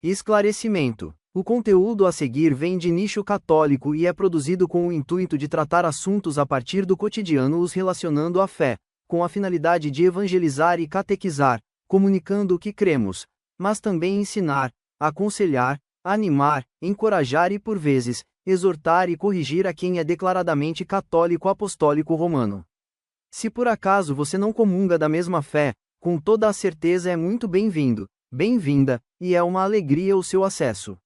Esclarecimento. O conteúdo a seguir vem de nicho católico e é produzido com o intuito de tratar assuntos a partir do cotidiano os relacionando à fé, com a finalidade de evangelizar e catequizar, comunicando o que cremos, mas também ensinar, aconselhar, animar, encorajar e por vezes, exortar e corrigir a quem é declaradamente católico apostólico romano. Se por acaso você não comunga da mesma fé, com toda a certeza é muito bem-vindo, bem-vinda, e é uma alegria o seu acesso.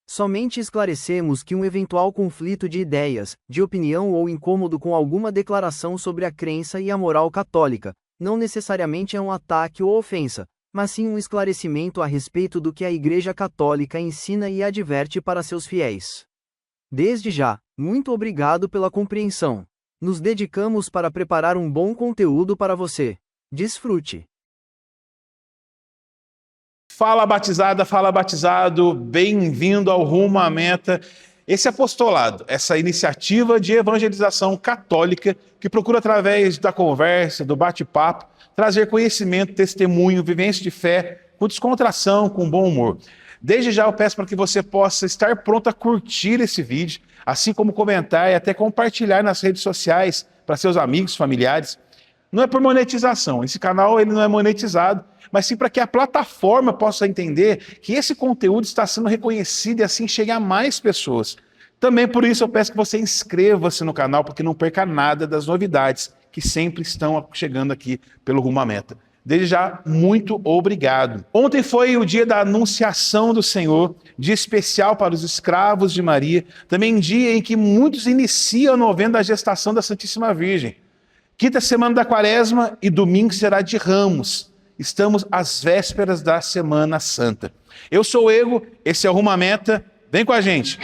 Somente esclarecemos que um eventual conflito de ideias, de opinião ou incômodo com alguma declaração sobre a crença e a moral católica, não necessariamente é um ataque ou ofensa, mas sim um esclarecimento a respeito do que a Igreja Católica ensina e adverte para seus fiéis. Desde já, muito obrigado pela compreensão. Nos dedicamos para preparar um bom conteúdo para você. Desfrute! Fala batizada, fala batizado, bem-vindo ao Rumo à Meta. Esse apostolado, essa iniciativa de evangelização católica que procura através da conversa, do bate-papo, trazer conhecimento, testemunho, vivência de fé, com descontração, com bom humor. Desde já eu peço para que você possa estar pronto a curtir esse vídeo, assim como comentar e até compartilhar nas redes sociais para seus amigos, familiares. Não é por monetização, esse canal ele não é monetizado, mas sim para que a plataforma possa entender que esse conteúdo está sendo reconhecido e assim chegue a mais pessoas. Também por isso eu peço que você inscreva-se no canal, para que não perca nada das novidades que sempre estão chegando aqui pelo Rumo à Meta. Desde já, muito obrigado. Ontem foi o dia da Anunciação do Senhor, dia especial para os escravos de Maria, também dia em que muitos iniciam a novena da gestação da Santíssima Virgem. Quinta semana da Quaresma e domingo será de Ramos. Estamos às vésperas da Semana Santa. Eu sou o Ego, esse é o Rumo à Meta. Vem com a gente.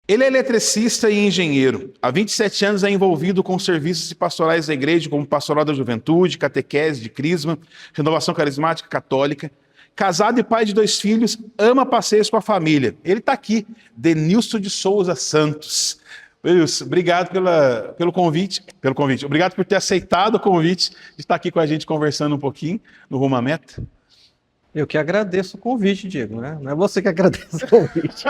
Ele é eletricista e engenheiro. Há 27 anos é envolvido com serviços pastorais da igreja, como pastoral da juventude, catequese de crisma, renovação carismática católica. Casado e pai de 2 filhos, ama passeios com a família. Ele está aqui, Denilson de Souza Santos. Denilson, obrigado pelo convite. Obrigado por ter aceitado o convite de estar aqui com a gente conversando um pouquinho no Rumo à Meta. Eu que agradeço o convite, Diego, né? Não é você que agradece o convite.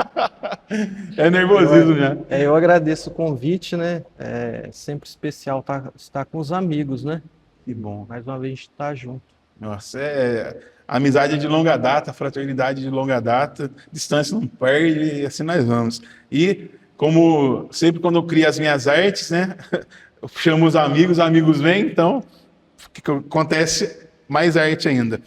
É nervosismo, né? Eu agradeço o convite, né? É sempre especial estar com os amigos, né? Que bom. Mais uma vez a gente está junto. Nossa, amizade de longa data, fraternidade de longa data, distância não perde, e assim nós vamos. E, como sempre quando eu crio as minhas artes, né? Eu chamo os amigos vêm, então o que acontece? Mais arte ainda.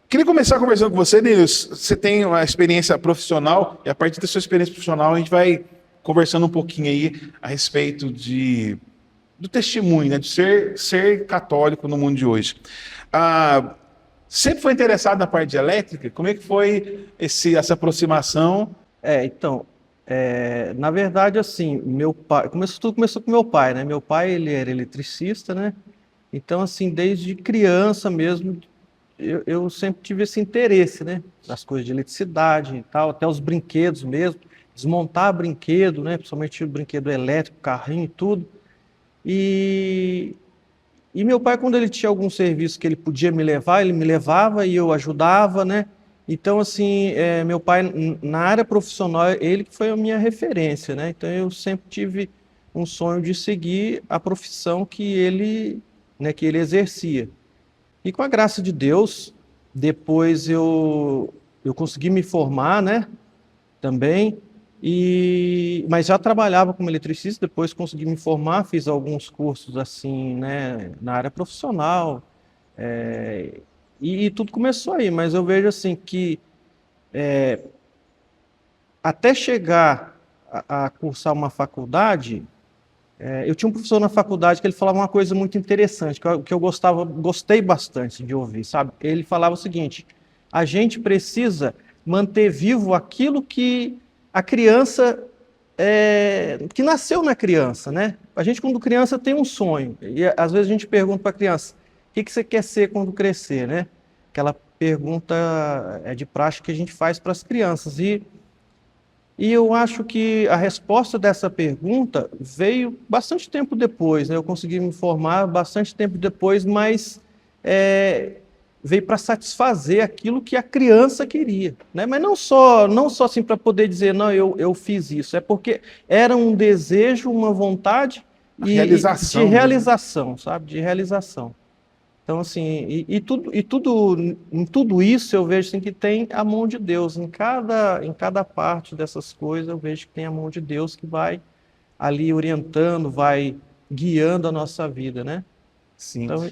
Queria começar conversando com você, Denilson. Você tem uma experiência profissional, e a partir da sua experiência profissional a gente vai conversando um pouquinho aí a respeito do testemunho, né, de ser católico no mundo de hoje. Sempre foi interessado na parte de elétrica? Como é que foi essa aproximação? Na verdade, assim, meu pai, tudo começou com meu pai, né? Meu pai, ele era eletricista, né? Então, assim, desde criança mesmo, eu sempre tive esse interesse, né? Nas coisas de eletricidade e tal, até os brinquedos mesmo, desmontar brinquedo, né? Principalmente o brinquedo elétrico, carrinho e tudo. E meu pai, quando ele tinha algum serviço que ele podia me levar, ele me levava e eu ajudava, né? Então, assim, meu pai, na área profissional, ele que foi a minha referência, né? Então, eu sempre tive um sonho de seguir a profissão que ele exercia. E com a graça de Deus, depois eu consegui me formar, né? Também. Mas já trabalhava como eletricista, depois consegui me formar, fiz alguns cursos assim, né, na área profissional, e tudo começou aí, mas eu vejo assim que até chegar a cursar uma faculdade, eu tinha um professor na faculdade que ele falava uma coisa muito interessante, que eu gostei bastante de ouvir, sabe? Ele falava o seguinte: a gente precisa manter vivo aquilo que a criança, que nasceu na criança, né? A gente, quando criança, tem um sonho. E às vezes a gente pergunta para a criança: o que você quer ser quando crescer, né? Aquela pergunta de prática que a gente faz para as crianças. E E eu acho que a resposta dessa pergunta veio bastante tempo depois, né? Eu consegui me informar bastante tempo depois, mas veio para satisfazer aquilo que a criança queria, né? Mas não só assim para poder dizer, não, eu fiz isso, é porque era um desejo, uma vontade de realização, sabe? De realização. Então, assim, em tudo isso eu vejo assim, que tem a mão de Deus. Em cada parte dessas coisas eu vejo que tem a mão de Deus que vai ali orientando, vai guiando a nossa vida, né? Sim. Então,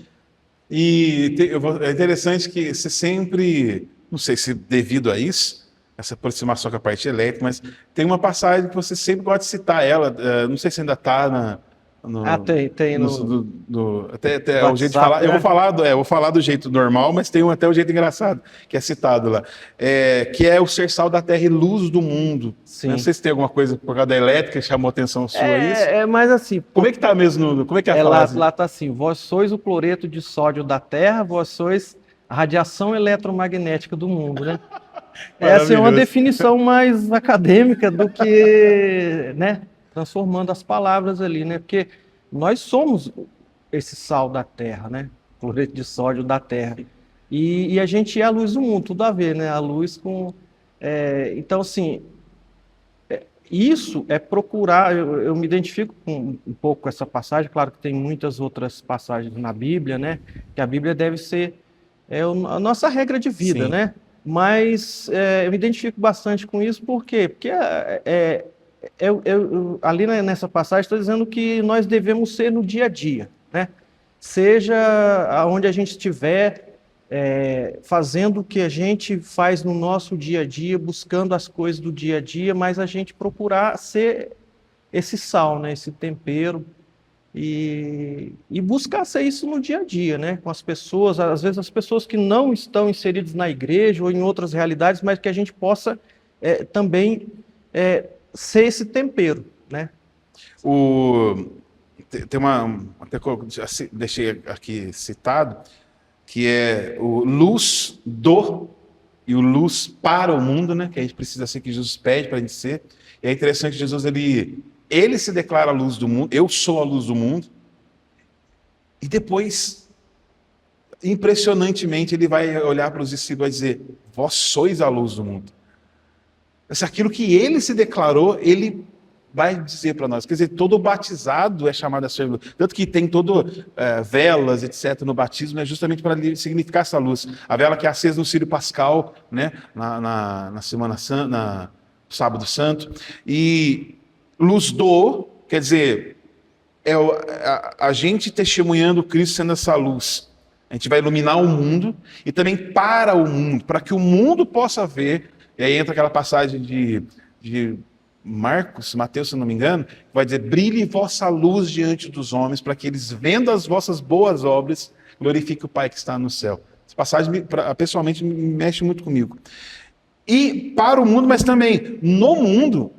É interessante que você sempre, não sei se devido a isso, essa aproximação com a parte elétrica, mas tem uma passagem que você sempre gosta de citar ela, não sei se ainda está tem até o jeito de WhatsApp, falar. né? Eu vou falar do jeito normal, mas tem até o jeito engraçado, que é citado lá. Que é o ser sal da terra e luz do mundo. Sim. Não sei se tem alguma coisa por causa da elétrica que chamou a atenção sua isso. Mas assim... Como é que tá mesmo? Como é que é a frase? Lá está assim, vós sois o cloreto de sódio da terra, vós sois a radiação eletromagnética do mundo, né? Essa é uma definição mais acadêmica do que, né, transformando as palavras ali, né? Porque nós somos esse sal da terra, né? Cloreto de sódio da terra. E a gente é a luz do mundo, tudo a ver, né? A luz com... então, assim, isso é procurar... Eu me identifico um pouco com essa passagem, claro que tem muitas outras passagens na Bíblia, né? Que a Bíblia deve ser a nossa regra de vida, Sim. né? Mas eu me identifico bastante com isso, por quê? Porque ali nessa passagem está dizendo que nós devemos ser no dia a dia, né? Seja aonde a gente estiver, fazendo o que a gente faz no nosso dia a dia, buscando as coisas do dia a dia, mas a gente procurar ser esse sal, né? Esse tempero, e buscar ser isso no dia a dia, né? Com as pessoas, às vezes as pessoas que não estão inseridas na igreja ou em outras realidades, mas que a gente possa também ser esse tempero, né? Tem até que eu deixei aqui citado, que é o luz do e o luz para o mundo, né? Que a gente precisa ser, que Jesus pede para a gente ser. E é interessante que Jesus ele se declara a luz do mundo, eu sou a luz do mundo, e depois, impressionantemente, ele vai olhar para os discípulos e vai dizer, vós sois a luz do mundo. Aquilo que ele se declarou, ele vai dizer para nós. Quer dizer, todo batizado é chamado a ser luz. Tanto que tem velas, etc., no batismo, é justamente para significar essa luz. A vela que é acesa no Círio Pascal, né, na Semana Santa, no Sábado Santo, e luz do, quer dizer, a gente testemunhando Cristo sendo essa luz. A gente vai iluminar o mundo e também para o mundo, para que o mundo possa ver. E aí entra aquela passagem de Mateus, se não me engano, que vai dizer, brilhe vossa luz diante dos homens, para que eles, vendo as vossas boas obras, glorifiquem o Pai que está no céu. Essa passagem, pessoalmente, me mexe muito comigo. E para o mundo, mas também no mundo,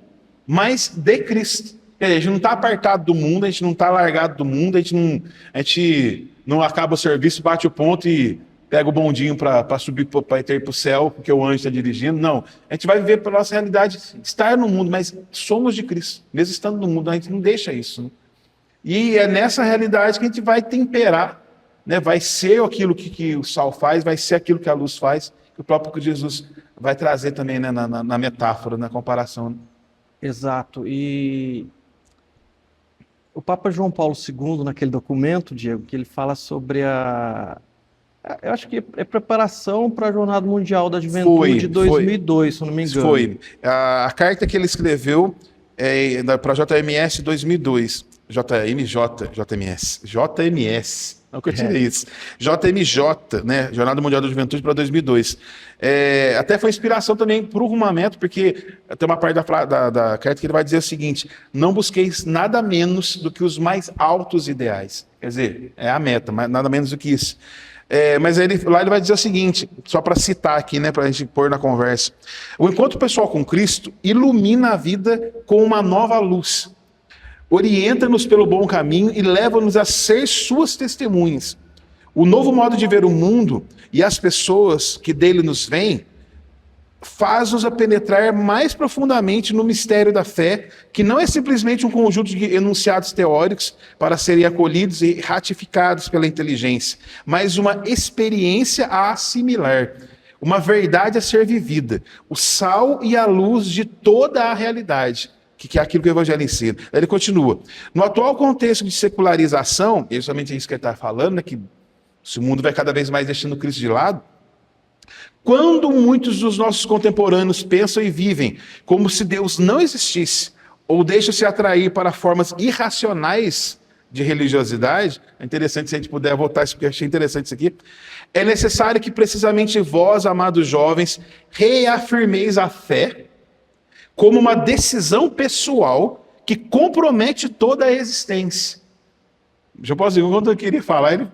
mas de Cristo. A gente não está apartado do mundo, a gente não está largado do mundo, a gente não acaba o serviço, bate o ponto e pega o bondinho para subir para ir para o céu, porque o anjo está dirigindo. Não, a gente vai viver pela nossa realidade, estar no mundo, mas somos de Cristo. Mesmo estando no mundo, a gente não deixa isso. Né? E é nessa realidade que a gente vai temperar, né? Vai ser aquilo que o sal faz, vai ser aquilo que a luz faz, que o próprio Jesus vai trazer também, né? na metáfora, na comparação. Né? Exato. E o Papa João Paulo II, naquele documento, Diego, que ele fala sobre eu acho que é preparação para a Jornada Mundial da Juventude de 2002, se eu não me engano. Foi. A carta que ele escreveu para a JMS 2002. JMS. Não que eu tirei isso. JMJ, né? Jornada Mundial da Juventude para 2002. Até foi inspiração também para o rumamento, porque tem uma parte da carta que ele vai dizer o seguinte: não busqueis nada menos do que os mais altos ideais. Quer dizer, é a meta, mas nada menos do que isso. Mas lá ele vai dizer o seguinte, só para citar aqui, né, para a gente pôr na conversa. O encontro pessoal com Cristo ilumina a vida com uma nova luz. Orienta-nos pelo bom caminho e leva-nos a ser suas testemunhas. O novo modo de ver o mundo e as pessoas que dele nos vêm faz-nos a penetrar mais profundamente no mistério da fé, que não é simplesmente um conjunto de enunciados teóricos para serem acolhidos e ratificados pela inteligência, mas uma experiência a assimilar, uma verdade a ser vivida, o sal e a luz de toda a realidade, que é aquilo que o Evangelho ensina. Ele continua. No atual contexto de secularização, e justamente é isso que ele está falando, né, que o mundo vai cada vez mais deixando Cristo de lado, quando muitos dos nossos contemporâneos pensam e vivem como se Deus não existisse, ou deixam-se atrair para formas irracionais de religiosidade, é interessante se a gente puder voltar isso, porque eu achei interessante isso aqui, é necessário que precisamente vós, amados jovens, reafirmeis a fé como uma decisão pessoal que compromete toda a existência. Já posso dizer, quando eu queria falar, ele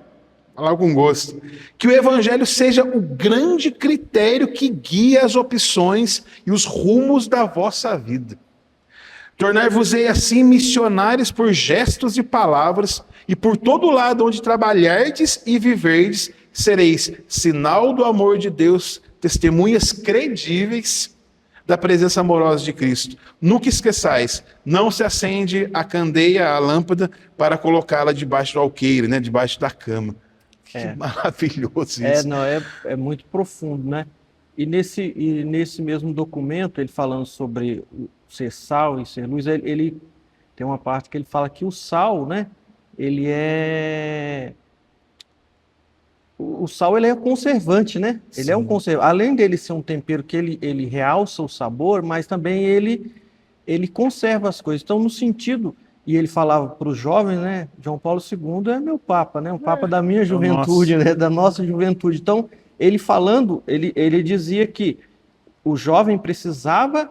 falar com gosto. Que o Evangelho seja o grande critério que guia as opções e os rumos da vossa vida. Tornar-vos-ei assim missionários por gestos e palavras, e por todo lado onde trabalhardes e viverdes, sereis sinal do amor de Deus, testemunhas credíveis da presença amorosa de Cristo. Nunca esqueçais, não se acende a candeia, a lâmpada, para colocá-la debaixo do alqueire, né, debaixo da cama. Que maravilhoso isso. É muito profundo, né? E nesse mesmo documento, ele falando sobre ser sal e ser luz, ele tem uma parte que ele fala que o sal, né? O sal ele é conservante, né? Ele é um conservante. Além dele ser um tempero que ele realça o sabor, mas também ele conserva as coisas. Então, no sentido... E ele falava para os jovens, né? João Paulo II é meu papa, né? O papa da minha juventude, né? Da nossa juventude. Então, ele falando, ele dizia que o jovem precisava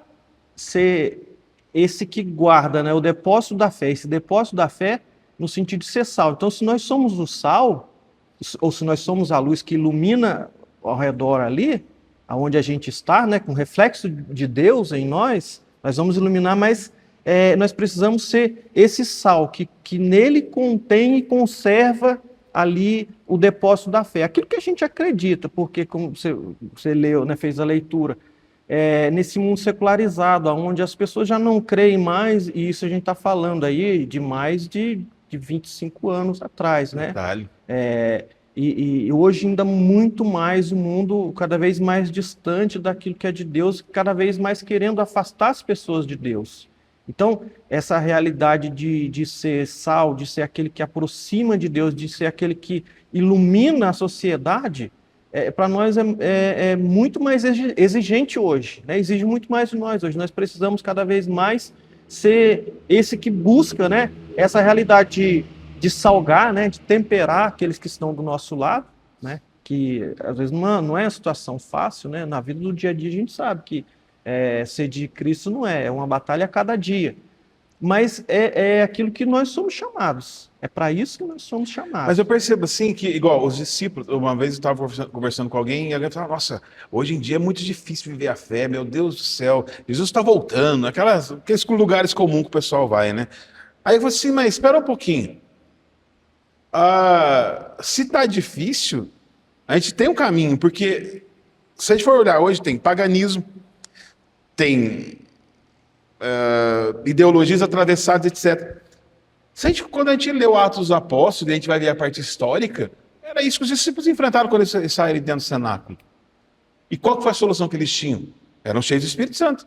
ser esse que guarda, né? O depósito da fé. Esse depósito da fé no sentido de ser sal. Então, se nós somos o sal, ou se nós somos a luz que ilumina ao redor ali, aonde a gente está, né? Com reflexo de Deus em nós vamos iluminar mais... nós precisamos ser esse sal que nele contém e conserva ali o depósito da fé. Aquilo que a gente acredita, porque como você leu, né, fez a leitura, nesse mundo secularizado, onde as pessoas já não creem mais, e isso a gente está falando aí de mais de 25 anos atrás, né? E hoje ainda muito mais o mundo cada vez mais distante daquilo que é de Deus, cada vez mais querendo afastar as pessoas de Deus. Então, essa realidade de ser sal, de ser aquele que aproxima de Deus, de ser aquele que ilumina a sociedade, para nós é muito mais exigente hoje, né? Exige muito mais de nós. Hoje nós precisamos cada vez mais ser esse que busca, né, essa realidade de salgar, né, de temperar aqueles que estão do nosso lado, né, que às vezes não é uma situação fácil, né? Na vida do dia a dia a gente sabe que ser de Cristo não é uma batalha a cada dia, mas é aquilo que nós somos chamados, é para isso que nós somos chamados. Mas eu percebo assim que, igual os discípulos, uma vez eu estava conversando com alguém e alguém falava, nossa, hoje em dia é muito difícil viver a fé, meu Deus do céu, Jesus está voltando, aqueles lugares comuns que o pessoal vai, né? Aí eu falei assim, mas espera um pouquinho, se está difícil, a gente tem um caminho, porque se a gente for olhar hoje, tem paganismo, tem ideologias atravessadas, etc. Quando a gente lê o Atos dos Apóstolos, e a gente vai ver a parte histórica, era isso que os discípulos enfrentaram quando eles saíram dentro do cenáculo. E qual que foi a solução que eles tinham? Eram cheios do Espírito Santo.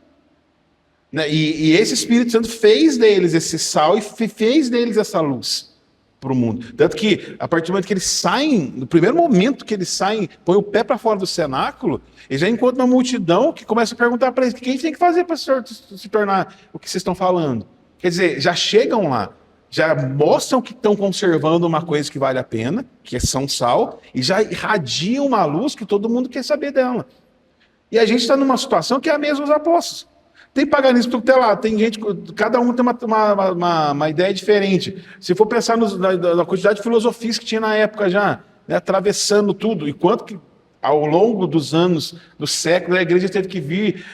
Né? E esse Espírito Santo fez deles esse sal e fez deles essa luz para o mundo. Tanto que, a partir do momento que eles saem, no primeiro momento que eles saem, põem o pé para fora do cenáculo, eles já encontram uma multidão que começa a perguntar para eles o que a gente tem que fazer para se tornar o que vocês estão falando. Quer dizer, já chegam lá, já mostram que estão conservando uma coisa que vale a pena, que são sal, e já irradiam uma luz que todo mundo quer saber dela. E a gente está numa situação que é a mesma dos apóstolos. Tem paganismo tudo até lá, tem gente, cada um tem uma ideia diferente. Se for pensar na quantidade de filosofias que tinha na época já, né, atravessando tudo, e quanto que ao longo dos anos, do século, a igreja teve que vir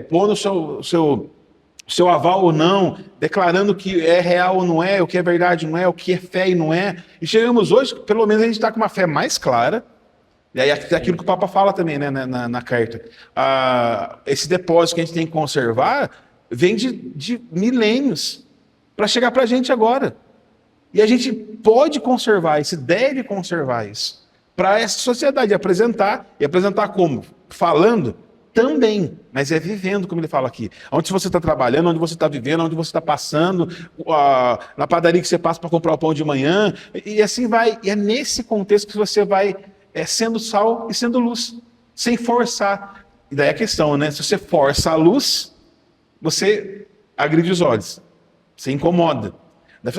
pondo o seu aval ou não, declarando o que é real ou não é, o que é verdade não é, o que é fé e não é. E chegamos hoje, pelo menos a gente está com uma fé mais clara, E aí é aquilo que o Papa fala também, né, na carta. Esse depósito que a gente tem que conservar vem de milênios para chegar para a gente agora. E a gente pode conservar isso, deve conservar isso, para essa sociedade, apresentar, e apresentar como? Falando também, mas é vivendo, como ele fala aqui. Onde você está trabalhando, onde você está vivendo, onde você está passando, na padaria que você passa para comprar o pão de manhã, e assim vai. E é nesse contexto que você vai sendo sal e sendo luz, sem forçar. E daí a questão, né? Se você força a luz, você agride os olhos, você incomoda. Mas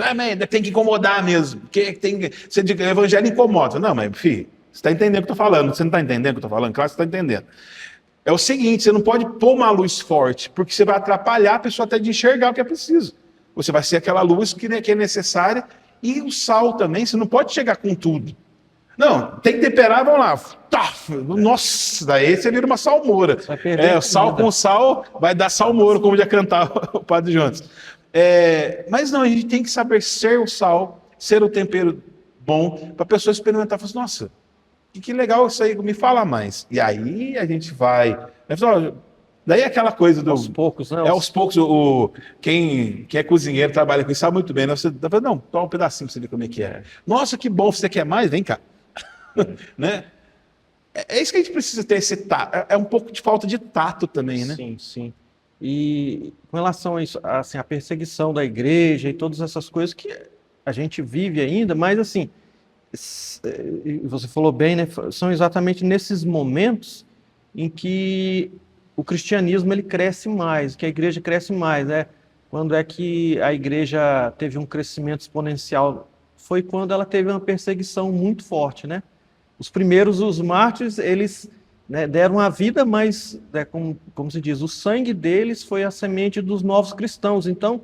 tem que incomodar mesmo. Porque o evangelho incomoda. Não, mas, filho, você está entendendo o que eu estou falando? Você não está entendendo o que eu estou falando? Claro que você está entendendo. É o seguinte, você não pode pôr uma luz forte, porque você vai atrapalhar a pessoa até de enxergar o que é preciso. Você vai ser aquela luz que é necessária. E o sal também, você não pode chegar com tudo. Não, tem que temperar, vamos lá. Tá, nossa, daí você vira uma salmoura. O sal com sal vai dar salmoura, como já cantava o Padre Jones. Mas não, a gente tem que saber ser o sal, ser o tempero bom, para a pessoa experimentar e falar assim, nossa, que legal isso aí, me fala mais. E aí a gente vai. Daí é aquela coisa do. Aos poucos, né? Aos poucos, quem é cozinheiro, trabalha com isso, sabe muito bem. Né? Você não, toma um pedacinho para você ver como é que é. Nossa, que bom, você quer mais? Vem cá. Né? É isso que a gente precisa ter, esse tato. É um pouco de falta de tato também, né? Sim, sim. E com relação a isso, assim, a perseguição da igreja e todas essas coisas que a gente vive ainda, mas assim, você falou bem, né? São exatamente nesses momentos em que o cristianismo ele cresce mais, que a igreja cresce mais, né? Quando é que a igreja teve um crescimento exponencial? Foi quando ela teve uma perseguição muito forte, né? Os primeiros, os mártires, eles, né, deram a vida, mas, como se diz, o sangue deles foi a semente dos novos cristãos. Então,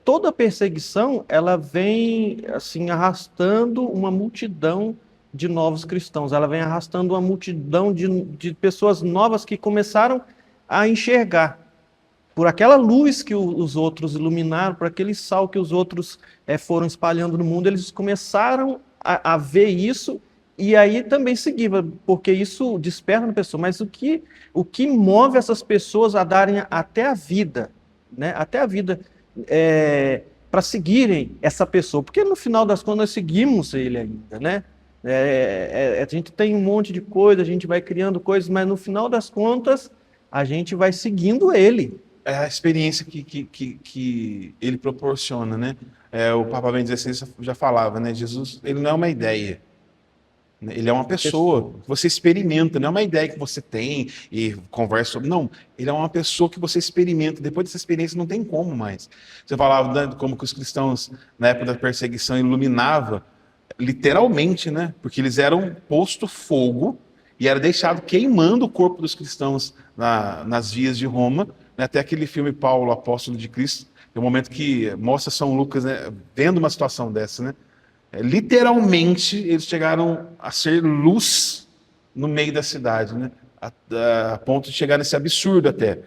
toda perseguição, ela vem assim, arrastando uma multidão de novos cristãos. Ela vem arrastando uma multidão de pessoas novas que começaram a enxergar. Por aquela luz que os outros iluminaram, por aquele sal que os outros foram espalhando no mundo, eles começaram a ver isso. E aí também seguia, porque isso desperta na pessoa. Mas o que move essas pessoas a darem até a vida, né? Até a vida, para seguirem essa pessoa? Porque no final das contas nós seguimos ele ainda, né? A gente tem um monte de coisa, a gente vai criando coisas, mas no final das contas a gente vai seguindo ele. É a experiência que ele proporciona, né? O Papa Bento XVI já falava, né? Jesus, ele não é uma ideia. Ele é uma pessoa que você experimenta, não é uma ideia que você tem e conversa sobre. Não, ele é uma pessoa que você experimenta. Depois dessa experiência não tem como mais. Você falava, né, como que os cristãos, na época da perseguição, iluminavam, literalmente, né? Porque eles eram posto fogo e era deixado queimando o corpo dos cristãos nas vias de Roma. Né? Até aquele filme Paulo, Apóstolo de Cristo, é o momento que mostra São Lucas, né, vendo uma situação dessa, né? Literalmente, eles chegaram a ser luz no meio da cidade, né? A ponto de chegar nesse absurdo até.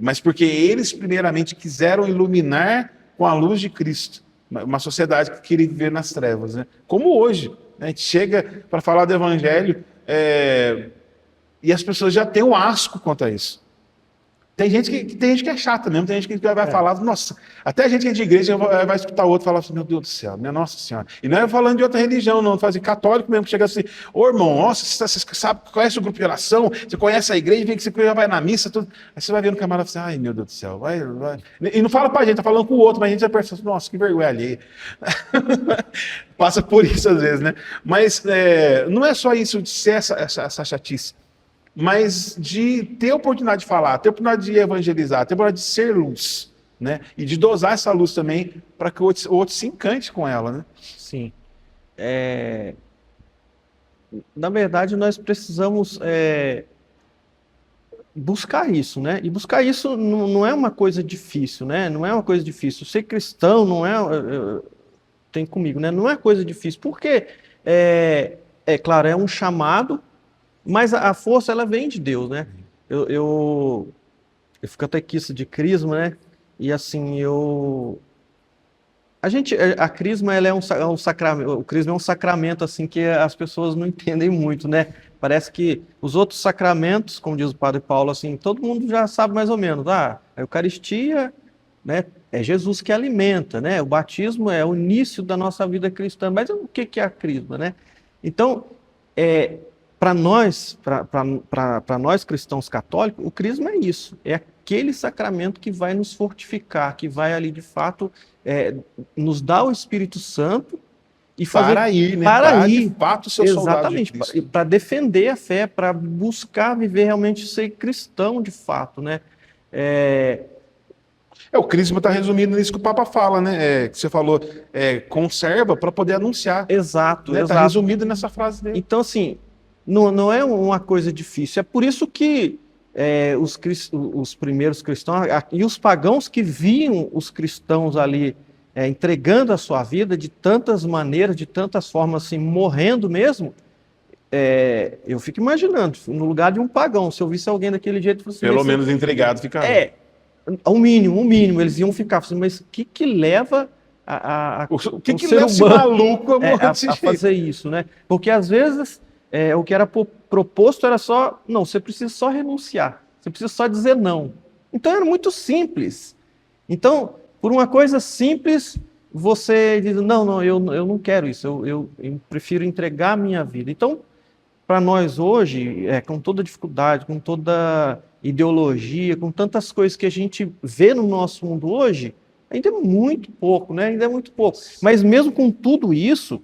Mas porque eles, primeiramente, quiseram iluminar com a luz de Cristo, uma sociedade que queria viver nas trevas, né? Como hoje, né? A gente chega para falar do Evangelho e as pessoas já têm um asco quanto a isso. Tem gente que é chata mesmo, tem gente que vai falar, nossa, até a gente que é de igreja vai escutar outro falar assim, meu Deus do céu, minha Nossa Senhora. E não é falando de outra religião, não, fazer católico mesmo, que chega assim, ô irmão, nossa, você sabe, conhece o grupo de oração, você conhece a igreja, vem que você já vai na missa, tudo. Aí você vai vendo o camarada assim, ai meu Deus do céu, vai. E não fala pra gente, tá falando com o outro, mas a gente já pensa, nossa, que vergonha alheia. Passa por isso às vezes, né? Mas não é só isso de ser essa chatice, mas de ter a oportunidade de falar, ter a oportunidade de evangelizar, ter a oportunidade de ser luz, né? E de dosar essa luz também para que o outro se encante com ela, né? Sim. Na verdade, nós precisamos buscar isso, né? E buscar isso não é uma coisa difícil, né? Não é uma coisa difícil. Ser cristão não é... tem comigo, né? Não é coisa difícil. Porque, claro, é um chamado, mas a força, ela vem de Deus, né? Eu fui catequista de crisma, né? E assim, A crisma, ela é um sacramento, o crisma é um sacramento assim que as pessoas não entendem muito, né? Parece que os outros sacramentos, como diz o Padre Paulo, assim, todo mundo já sabe mais ou menos. A Eucaristia, né, é Jesus que alimenta, né? O batismo é o início da nossa vida cristã. Mas o que é a crisma, né? Então, para nós cristãos católicos, o crisma é isso. É aquele sacramento que vai nos fortificar, que vai ali de fato nos dar o Espírito Santo e fazer Para ir, né? para ir, de fato ser soldado de exatamente, Cristo. para defender a fé, para buscar viver realmente ser cristão de fato, né? O crisma está resumido nisso que o Papa fala, né? Que você falou, conserva para poder anunciar. Exato, Né? Está exato. resumido nessa frase dele. Então, assim, não é uma coisa difícil. É por isso que os primeiros cristãos e os pagãos que viam os cristãos ali entregando a sua vida de tantas maneiras, de tantas formas, assim, morrendo mesmo, eu fico imaginando, no lugar de um pagão, se eu visse alguém daquele jeito... Eu falo assim, Pelo menos entregado fica. o mínimo, eles iam ficar assim, mas o que leva O que o que ser leva esse humano maluco a morrer desse a jeito? fazer isso, né? Porque às vezes o que era proposto era só, não, você precisa só renunciar, você precisa só dizer não. Então era muito simples. Então, por uma coisa simples, você diz, não, eu não quero isso, eu prefiro entregar a minha vida. Então, para nós hoje, com toda dificuldade, com toda ideologia, com tantas coisas que a gente vê no nosso mundo hoje, ainda é muito pouco, né? Ainda é muito pouco. Mas mesmo com tudo isso,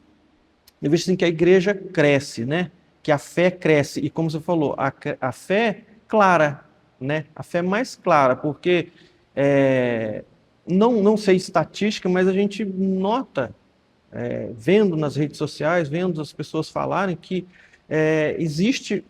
eu vejo assim que a igreja cresce, né? Que a fé cresce. E como você falou, a fé clara, né? A fé mais clara, porque não sei estatística, mas a gente nota, vendo nas redes sociais, vendo as pessoas falarem que existe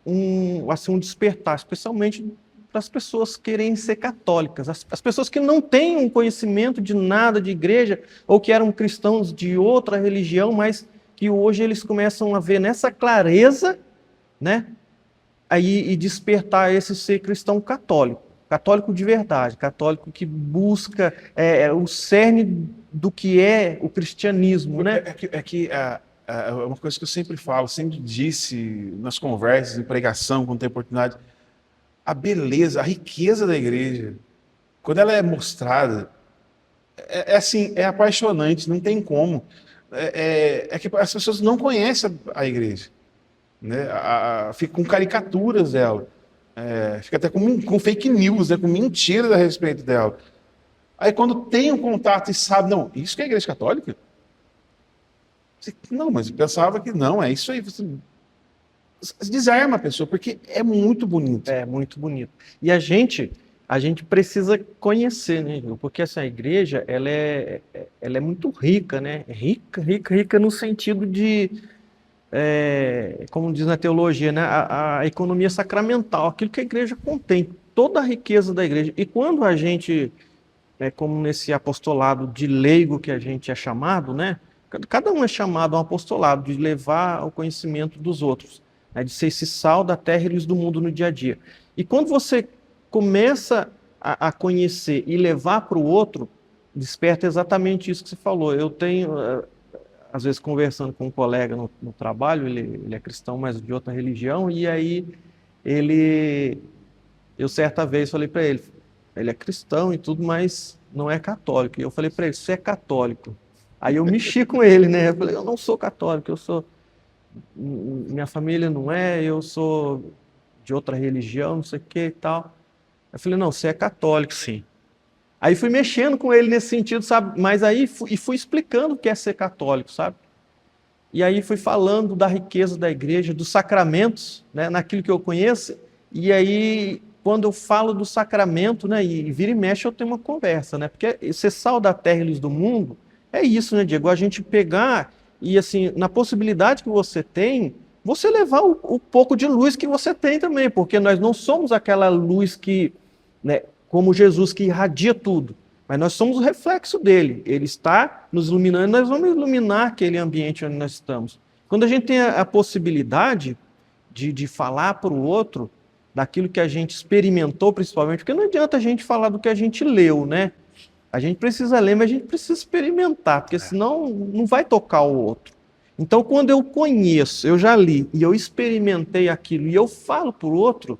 um despertar, especialmente para as pessoas querem ser católicas, as pessoas que não têm um conhecimento de nada de igreja, ou que eram cristãos de outra religião, mas que hoje eles começam a ver nessa clareza, né, aí, e despertar esse ser cristão católico, católico de verdade, católico que busca o cerne do que é o cristianismo, né? É uma coisa que eu sempre falo, sempre disse nas conversas, em pregação, quando tem oportunidade, a beleza, a riqueza da igreja, quando ela é mostrada, assim, é apaixonante, não tem como. Que as pessoas não conhecem a igreja, né? Fica com caricaturas dela, fica até com fake news, né? Com mentiras a respeito dela. Aí quando tem um contato e sabe, não, isso que é a igreja católica? Não, mas eu pensava que não, é isso aí. Você desarma a pessoa, porque é muito bonito. É muito bonito. E a gente precisa conhecer, né? Porque essa igreja, ela é muito rica, né? Rica no sentido de, como diz na teologia, né? A economia sacramental, aquilo que a igreja contém, toda a riqueza da igreja. E quando a gente, como nesse apostolado de leigo que a gente é chamado, né? Cada um é chamado a um apostolado, de levar ao conhecimento dos outros, né, de ser esse sal da terra e luz do mundo no dia a dia. E quando você começa a conhecer e levar para o outro, desperta exatamente isso que você falou. Eu tenho, às vezes, conversando com um colega no trabalho, ele é cristão, mas de outra religião, e aí eu certa vez falei para ele é cristão e tudo, mas não é católico. E eu falei para ele, você é católico. Aí eu mexi com ele, né? Eu falei, eu não sou católico, minha família não eu sou de outra religião, não sei o que e tal. Eu falei, não, você é católico, sim. Aí fui mexendo com ele nesse sentido, sabe? Mas aí fui explicando o que é ser católico, sabe? E aí fui falando da riqueza da igreja, dos sacramentos, né? Naquilo que eu conheço. E aí, quando eu falo do sacramento, né? E vira e mexe, eu tenho uma conversa, né? Porque ser sal da terra e luz do mundo é isso, né, Diego? A gente pegar e, assim, na possibilidade que você tem, você levar o pouco de luz que você tem também, porque nós não somos aquela luz que, né, como Jesus, que irradia tudo, mas nós somos o reflexo dele. Ele está nos iluminando e nós vamos iluminar aquele ambiente onde nós estamos. Quando a gente tem a possibilidade de falar para o outro daquilo que a gente experimentou, principalmente, porque não adianta a gente falar do que a gente leu, né? A gente precisa ler, mas a gente precisa experimentar, porque senão não vai tocar o outro. Então, quando eu conheço, eu já li e eu experimentei aquilo e eu falo para o outro,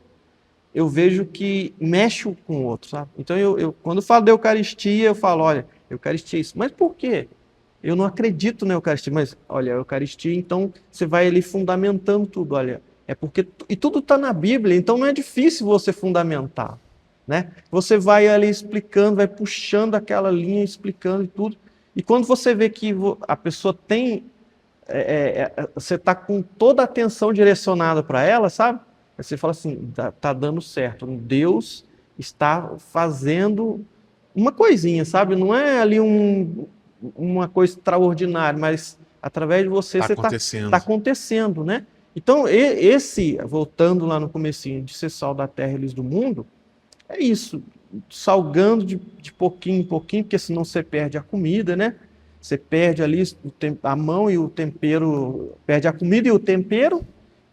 eu vejo que mexe com o outro, sabe? Então, quando eu falo da Eucaristia, eu falo, olha, Eucaristia é isso. Mas por quê? Eu não acredito na Eucaristia, mas olha, a Eucaristia, então você vai ali fundamentando tudo, olha, é porque, e tudo está na Bíblia, então não é difícil você fundamentar, né? Você vai ali explicando, vai puxando aquela linha, explicando e tudo, e quando você vê que a pessoa tem, você está com toda a atenção direcionada para ela, sabe? Aí você fala assim, tá dando certo, Deus está fazendo uma coisinha, sabe? Não é ali uma coisa extraordinária, mas através de você, você acontecendo. Tá acontecendo, né? Então, voltando lá no comecinho, de ser sal da terra e luz do mundo, é isso, salgando de pouquinho em pouquinho, porque senão você perde a comida, né? Você perde ali a mão e o tempero, perde a comida e o tempero,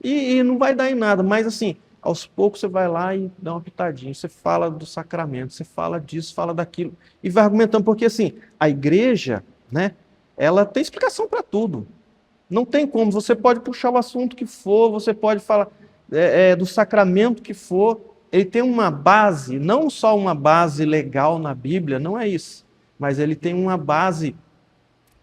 e não vai dar em nada, mas assim, aos poucos você vai lá e dá uma pitadinha, você fala do sacramento, você fala disso, fala daquilo, e vai argumentando, porque assim, a igreja, né, ela tem explicação para tudo. Não tem como, você pode puxar o assunto que for, você pode falar do sacramento que for, ele tem uma base, não só uma base legal na Bíblia, não é isso, mas ele tem uma base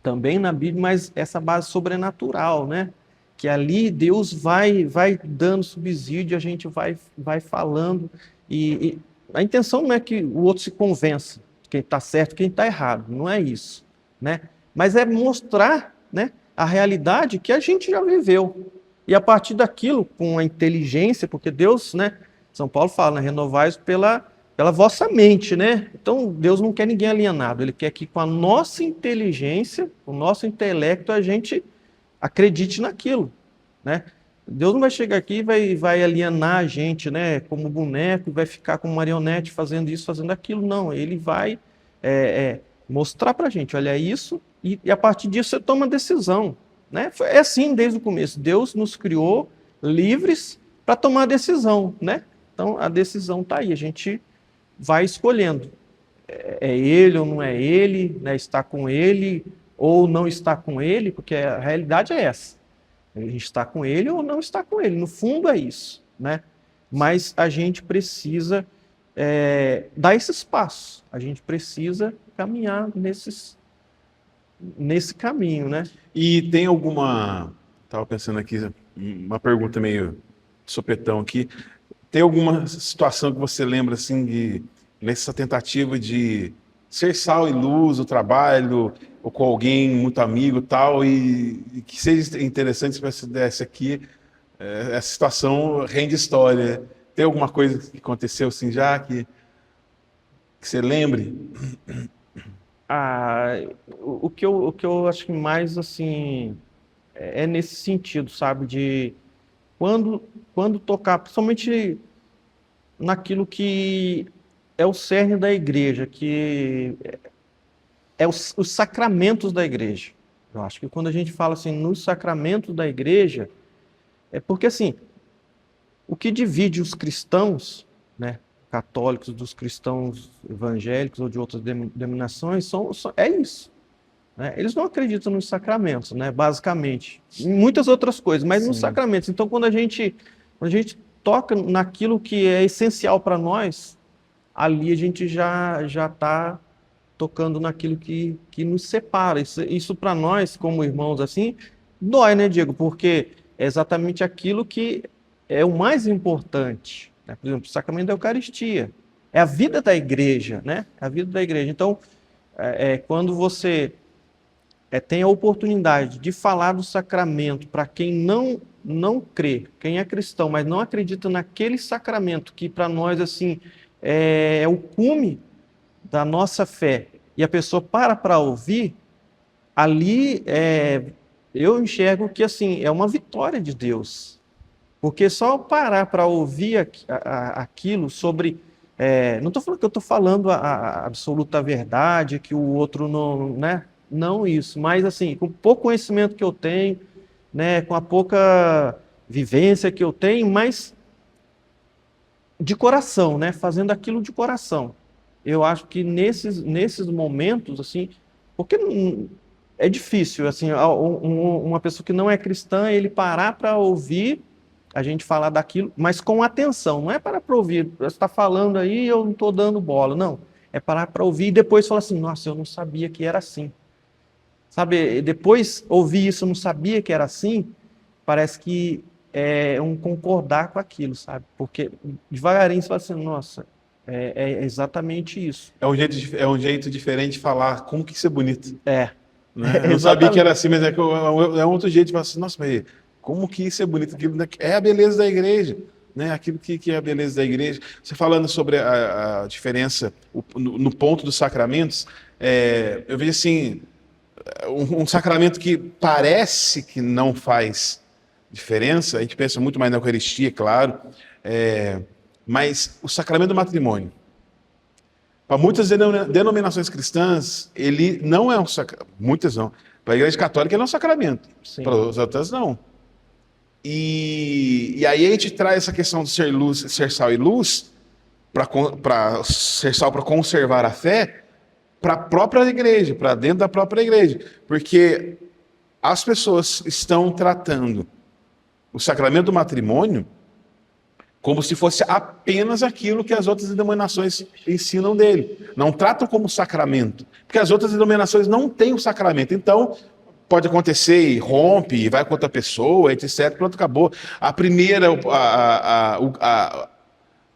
também na Bíblia, mas essa base sobrenatural, né? Que ali Deus vai dando subsídio, a gente vai falando, e a intenção não é que o outro se convença de quem está certo, quem está errado, não é isso, né? Mas é mostrar, né, a realidade que a gente já viveu, e a partir daquilo, com a inteligência, porque Deus, né, São Paulo fala, né, renovai-os pela vossa mente, né? Então, Deus não quer ninguém alienado, Ele quer que com a nossa inteligência, com o nosso intelecto, a gente acredite naquilo, né? Deus não vai chegar aqui e vai alienar a gente, né, como boneco, e vai ficar como marionete fazendo isso, fazendo aquilo. Não, Ele vai mostrar para a gente, olha isso, e a partir disso você toma decisão, né? É assim desde o começo. Deus nos criou livres para tomar decisão, né? Então, a decisão está aí, a gente vai escolhendo. É ele ou não é ele, né? Está com ele ou não está com ele, porque a realidade é essa. A gente está com ele ou não está com ele. No fundo é isso, né? Mas a gente precisa dar esses passos. A gente precisa caminhar nesse caminho, né? E tem alguma... Estava pensando aqui, uma pergunta meio de sopetão aqui. Tem alguma situação que você lembra, assim, nessa tentativa de ser sal e luz, o trabalho, ou com alguém muito amigo e tal, e que seja interessante se você desse aqui, essa situação rende história. Tem alguma coisa que aconteceu assim já, que você lembre? O que eu acho que mais, assim, é nesse sentido, sabe? De quando tocar, principalmente naquilo que é o cerne da igreja, que é os sacramentos da igreja. Eu acho que quando a gente fala assim, nos sacramentos da igreja, é porque assim, o que divide os cristãos, né, católicos dos cristãos evangélicos ou de outras denominações é isso. Né? Eles não acreditam nos sacramentos, né, basicamente. Em muitas outras coisas, mas nos sacramentos. Então, quando a gente toca naquilo que é essencial para nós, ali a gente já está tocando naquilo que nos separa. Isso para nós, como irmãos, assim, dói, né, Diego? Porque é exatamente aquilo que é o mais importante. Né? Por exemplo, o sacramento da Eucaristia. É a vida da igreja, né? É a vida da igreja. Então, quando você tem a oportunidade de falar do sacramento para quem não crê, quem é cristão, mas não acredita naquele sacramento que para nós, assim, é o cume da nossa fé, e a pessoa para ouvir, ali eu enxergo que assim é uma vitória de Deus, porque só parar para ouvir aquilo sobre... não estou falando que eu estou falando a absoluta verdade, que o outro não... né? Não isso, mas assim, com o pouco conhecimento que eu tenho, né, com a pouca vivência que eu tenho, mas de coração, né, fazendo aquilo de coração. eu acho que nesses momentos, assim, porque é difícil, assim, uma pessoa que não é cristã, ele parar para ouvir a gente falar daquilo, mas com atenção, não é parar para ouvir, você está falando aí e eu não estou dando bola, não. É parar para ouvir e depois falar assim, nossa, eu não sabia que era assim. Sabe, depois ouvir isso, eu não sabia que era assim, parece que é um concordar com aquilo, sabe? Porque devagarinho você fala assim, nossa, é exatamente isso. É um jeito diferente de falar como que isso é bonito. É, Né? Eu não sabia que exatamente. era assim, mas é um outro jeito de falar assim, nossa, mas como que isso é bonito? Aquilo é a beleza da igreja, né? Aquilo que é a beleza da igreja. Você falando sobre a diferença no ponto dos sacramentos, eu vejo assim, um sacramento que parece que não faz diferença, a gente pensa muito mais na Eucaristia, claro, mas o sacramento do matrimônio. Para muitas denominações cristãs, ele não é um sacramento. Muitas não. Para a Igreja Católica, ele é um sacramento. Sim. Para as outras, não. E aí a gente traz essa questão de ser luz, ser sal e luz, para ser sal para conservar a fé, para a própria igreja, para dentro da própria igreja. Porque as pessoas estão tratando o sacramento do matrimônio como se fosse apenas aquilo que as outras denominações ensinam dele. Não tratam como sacramento, porque as outras denominações não têm o sacramento. Então, pode acontecer e rompe, e vai com outra pessoa, etc. Pronto, acabou. A primeira,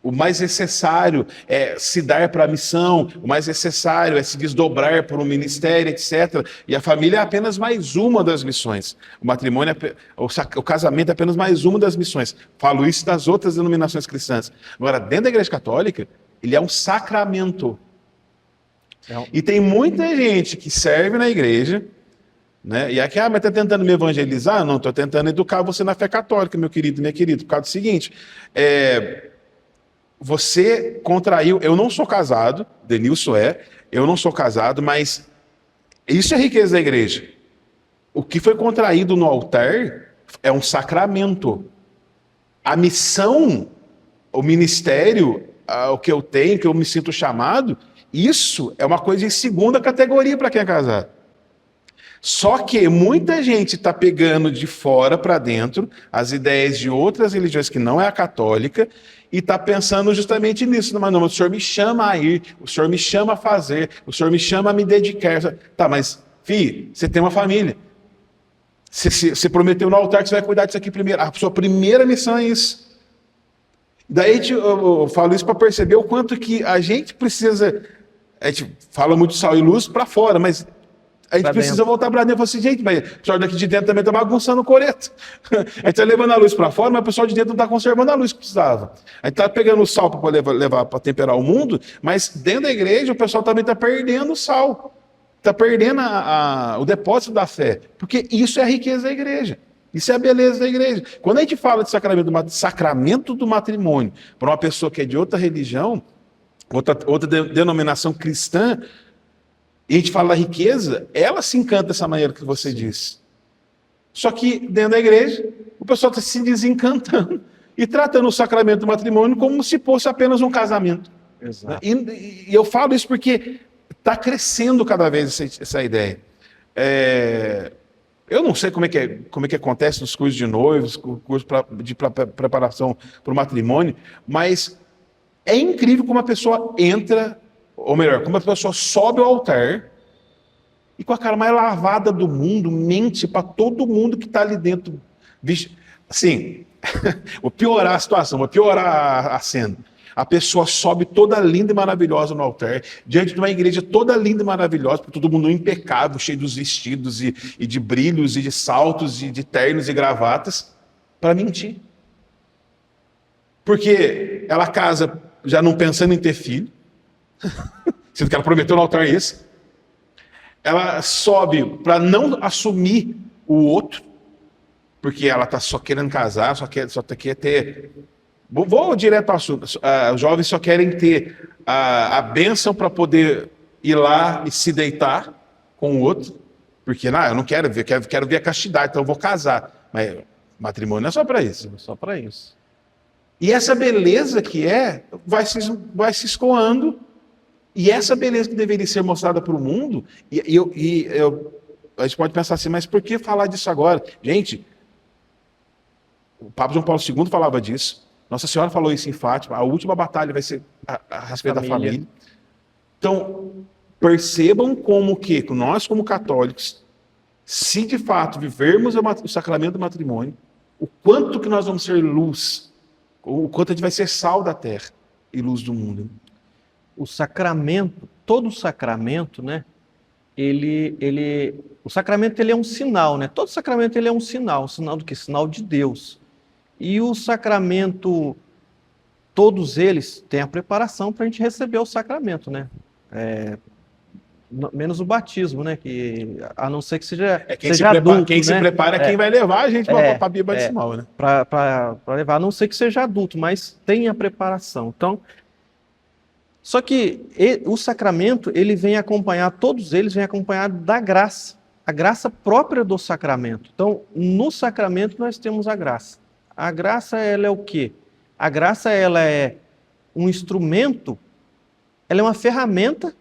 o mais necessário é se dar para a missão, o mais necessário é se desdobrar por um ministério, etc. E a família é apenas mais uma das missões. O matrimônio, o casamento é apenas mais uma das missões. Falo isso das outras denominações cristãs. Agora, dentro da Igreja Católica, ele é um sacramento. E tem muita gente que serve na igreja, né? E aqui, mas está tentando me evangelizar? Não, estou tentando educar você na fé católica, meu querido e minha querida, por causa do seguinte, você contraiu, eu não sou casado, Denilson eu não sou casado, mas isso é riqueza da igreja. O que foi contraído no altar é um sacramento. A missão, o ministério, o que eu tenho, que eu me sinto chamado, isso é uma coisa de segunda categoria para quem é casado. Só que muita gente está pegando de fora para dentro as ideias de outras religiões que não é a católica e está pensando justamente nisso. Mas não, o senhor me chama a ir, o senhor me chama a fazer, o senhor me chama a me dedicar. Tá, mas, filho, você tem uma família. Você prometeu no altar que você vai cuidar disso aqui primeiro. A sua primeira missão é isso. Daí eu falo isso para perceber o quanto que a gente precisa. A gente fala muito de sal e luz para fora, mas a gente precisa voltar para dentro e falar assim, gente, mas o pessoal daqui de dentro também está bagunçando o coreto. A gente está levando a luz para fora, mas o pessoal de dentro não está conservando a luz que precisava. A gente está pegando o sal para levar para temperar o mundo, mas dentro da igreja o pessoal também está perdendo o sal. Está perdendo o depósito da fé. Porque isso é a riqueza da igreja. Isso é a beleza da igreja. Quando a gente fala de sacramento do matrimônio para uma pessoa que é de outra religião, outra denominação cristã, e a gente fala da riqueza, ela se encanta dessa maneira que você disse. Só que dentro da igreja, o pessoal está se desencantando e tratando o sacramento do matrimônio como se fosse apenas um casamento. Exato. E eu falo isso porque está crescendo cada vez essa ideia. Eu não sei como é que acontece nos cursos de noivos, cursos de preparação para o matrimônio, mas é incrível como a pessoa entra, ou melhor, como a pessoa sobe ao altar e com a cara mais lavada do mundo, mente para todo mundo que está ali dentro. Assim, vou piorar a situação, vou piorar a cena. A pessoa sobe toda linda e maravilhosa no altar, diante de uma igreja toda linda e maravilhosa, todo mundo impecável, cheio dos vestidos e de brilhos e de saltos e de ternos e gravatas, para mentir. Porque ela casa já não pensando em ter filho, sendo que ela prometeu no altar isso. Ela sobe para não assumir o outro, porque ela está só querendo casar, só quer ter... Vou direto ao assunto. Os jovens só querem ter a bênção para poder ir lá e se deitar com o outro, porque eu não quero ver, quero ver a castidade, então eu vou casar. Mas matrimônio não é só para isso. Só para isso. E essa beleza que vai se escoando E essa beleza que deveria ser mostrada para o mundo, a gente pode pensar assim, mas por que falar disso agora? Gente, o Papa João Paulo II falava disso, Nossa Senhora falou isso em Fátima, a última batalha vai ser a respeito da família. Então, percebam como que nós, como católicos, se de fato vivermos o sacramento do matrimônio, o quanto que nós vamos ser luz, o quanto a gente vai ser sal da terra e luz do mundo. O sacramento, todo sacramento, né? O sacramento ele é um sinal, né? Todo sacramento ele é um sinal do quê? Sinal de Deus. E o sacramento, todos eles têm a preparação para a gente receber o sacramento, né? Menos o batismo, né? Que, a não ser que seja adulto, quem se prepara é quem vai levar a gente para a Bíblia batismal, né? Para levar, a não ser que seja adulto, mas tem a preparação. Então, só que o sacramento, ele vem acompanhar, todos eles vêm acompanhados da graça, a graça própria do sacramento. Então, no sacramento nós temos a graça. A graça, ela é o quê? A graça, ela é um instrumento, ela é uma ferramenta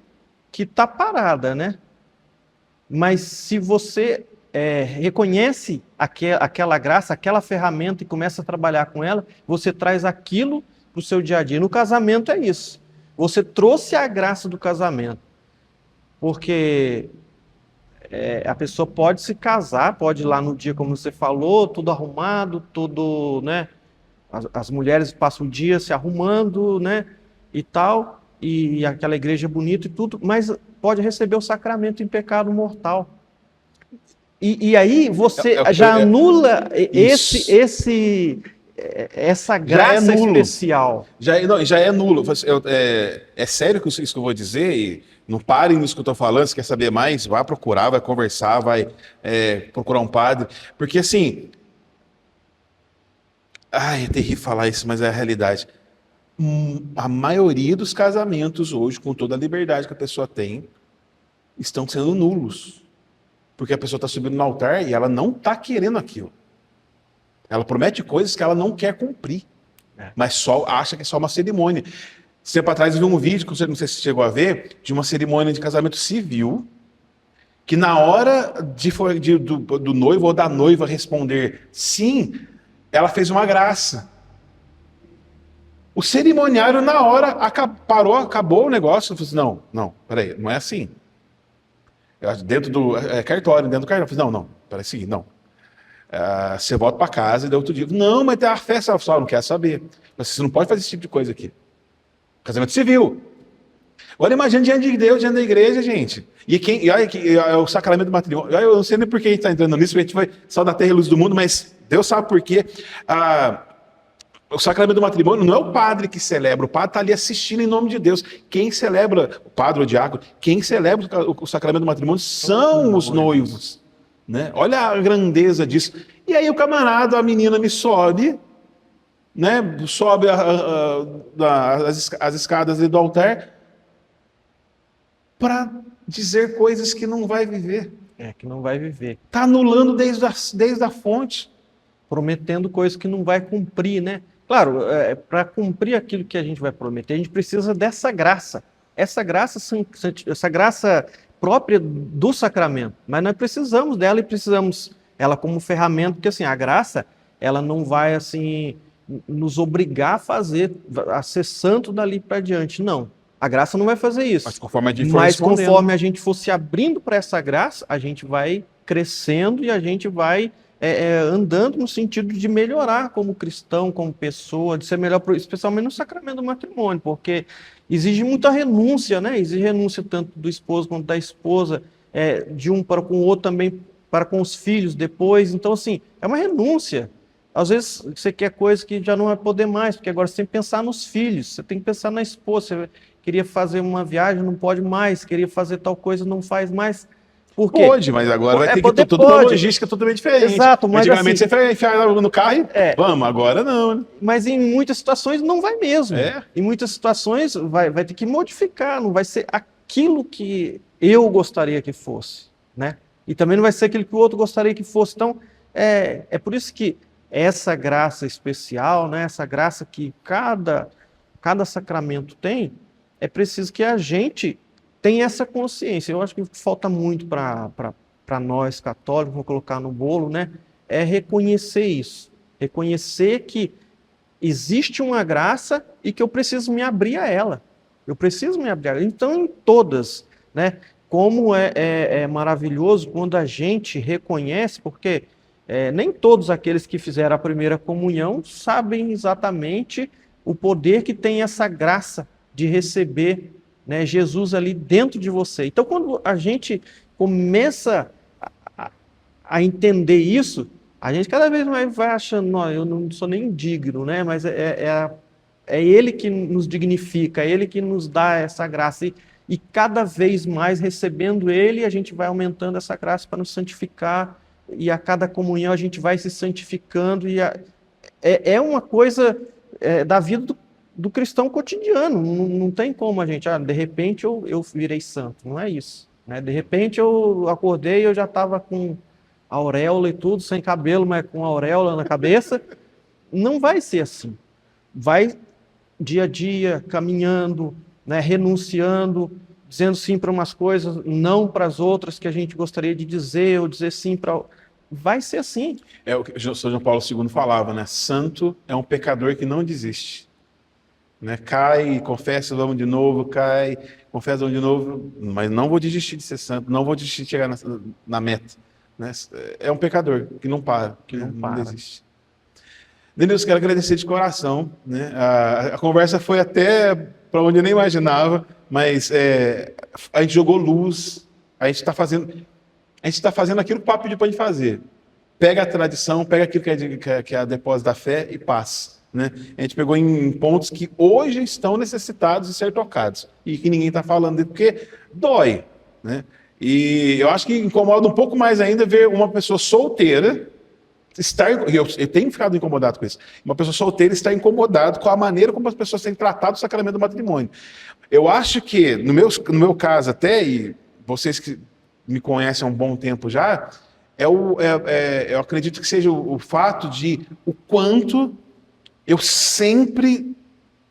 que está parada, né? Mas se você reconhece aquela graça, aquela ferramenta e começa a trabalhar com ela, você traz aquilo para o seu dia a dia. No casamento é isso. Você trouxe a graça do casamento. Porque a pessoa pode se casar, pode ir lá no dia, como você falou, tudo arrumado, tudo, né? As mulheres passam o dia se arrumando, né? E tal, e aquela igreja bonita e tudo, mas pode receber o sacramento em pecado mortal. E aí você já anula essa graça especial. Já é nulo. É sério isso que eu vou dizer? E não parem nisso que eu estou falando. Se quer saber mais, vai procurar, vai conversar, vai procurar um padre. Porque assim... é terrível falar isso, mas é a realidade. A maioria dos casamentos hoje, com toda a liberdade que a pessoa tem, estão sendo nulos. Porque a pessoa está subindo no altar e ela não está querendo aquilo. Ela promete coisas que ela não quer cumprir. Mas só acha que é só uma cerimônia. Tempo atrás eu vi um vídeo, não sei se você chegou a ver, de uma cerimônia de casamento civil, que na hora do noivo ou da noiva responder sim, ela fez uma graça. O cerimoniário, na hora, acabou o negócio. Eu falei assim, não, peraí, não é assim. Dentro do cartório, dentro do cartório. Eu falei, não, peraí, seguinte, não. Você volta para casa e daí outro dia. Não, mas tem uma festa. Eu falei, não quero saber. Você não pode fazer esse tipo de coisa aqui. Casamento civil. Agora imagina diante de Deus, diante da igreja, gente. E olha que o sacramento do matrimônio. Eu não sei nem por que a gente está entrando nisso, porque a gente vai sal da terra e luz do mundo, mas Deus sabe por quê. O sacramento do matrimônio não é o padre que celebra, o padre está ali assistindo em nome de Deus. Quem celebra, o padre ou o diácono, quem celebra o sacramento do matrimônio são os noivos. Né? Olha a grandeza disso. E aí o camarada, a menina me sobe, né? Sobe as escadas do altar para dizer coisas que não vai viver. Que não vai viver. Está anulando desde a fonte. Prometendo coisas que não vai cumprir, né? Claro, para cumprir aquilo que a gente vai prometer, a gente precisa dessa graça. Essa graça própria do sacramento. Mas nós precisamos dela e precisamos ela como ferramenta, porque assim, a graça, ela não vai assim nos obrigar a ser santo dali para diante, não. A graça não vai fazer isso. Mas conforme a gente for se abrindo para essa graça, a gente vai crescendo e a gente vai andando no sentido de melhorar como cristão, como pessoa, de ser melhor, especialmente no sacramento do matrimônio, porque exige muita renúncia, né? Exige renúncia tanto do esposo quanto da esposa, de um para com o outro também, para com os filhos depois. Então, assim, é uma renúncia. Às vezes você quer coisa que já não vai poder mais, porque agora você tem que pensar nos filhos, você tem que pensar na esposa. Você queria fazer uma viagem, não pode mais, queria fazer tal coisa, não faz mais. Por quê? Pode, mas agora vai ter que ter toda uma logística totalmente diferente. Exato, mas antigamente assim, você enfiava no carro e vamos, agora não. Né? Mas em muitas situações não vai mesmo. Em muitas situações vai ter que modificar, não vai ser aquilo que eu gostaria que fosse, né? E também não vai ser aquilo que o outro gostaria que fosse. Então, é por isso que essa graça especial, né, essa graça que cada sacramento tem, é preciso que a gente tenha essa consciência. Eu acho que falta muito para nós católicos, vou colocar no bolo, né? É reconhecer isso. Reconhecer que existe uma graça e que eu preciso me abrir a ela. Eu preciso me abrir a ela. Então, em todas, né? Como é maravilhoso quando a gente reconhece, porque nem todos aqueles que fizeram a primeira comunhão sabem exatamente o poder que tem essa graça de receber, né, Jesus ali dentro de você. Então, quando a gente começa a entender isso, a gente cada vez mais vai achando, não, eu não sou nem digno, né? Mas é Ele que nos dignifica, é Ele que nos dá essa graça. E cada vez mais recebendo Ele, a gente vai aumentando essa graça para nos santificar, e a cada comunhão a gente vai se santificando, e é uma coisa da vida do cristão cotidiano. Não tem como a gente, de repente eu virei santo, não é isso, né? De repente eu acordei e eu já estava com auréola e tudo, sem cabelo, mas com auréola na cabeça. Não vai ser assim. Vai dia a dia, caminhando, né, renunciando, dizendo sim para umas coisas, não para as outras que a gente gostaria de dizer, ou dizer sim para... Vai ser assim. É o que São João Paulo II falava, né? Santo é um pecador que não desiste. Né? Cai, confessa, vamos de novo, cai, confessa, vamos de novo, mas não vou desistir de ser santo, não vou desistir de chegar na meta. Né? É um pecador que não para, que não desiste. Denilson, quero agradecer de coração. Né? A conversa foi até para onde eu nem imaginava, mas a gente jogou luz, a gente está fazendo aquilo que o Papa pediu para a gente fazer. Pega a tradição, pega aquilo que é a depósito da fé e passa. Né? A gente pegou em pontos que hoje estão necessitados de ser tocados e que ninguém está falando dele, porque dói. Né? E eu acho que incomoda um pouco mais ainda ver uma pessoa solteira estar... Eu tenho ficado incomodado com isso. Uma pessoa solteira estar incomodada com a maneira como as pessoas têm tratado o sacramento do matrimônio. Eu acho que, no meu caso até, e vocês que me conhecem há um bom tempo já, eu acredito que seja o fato de o quanto eu sempre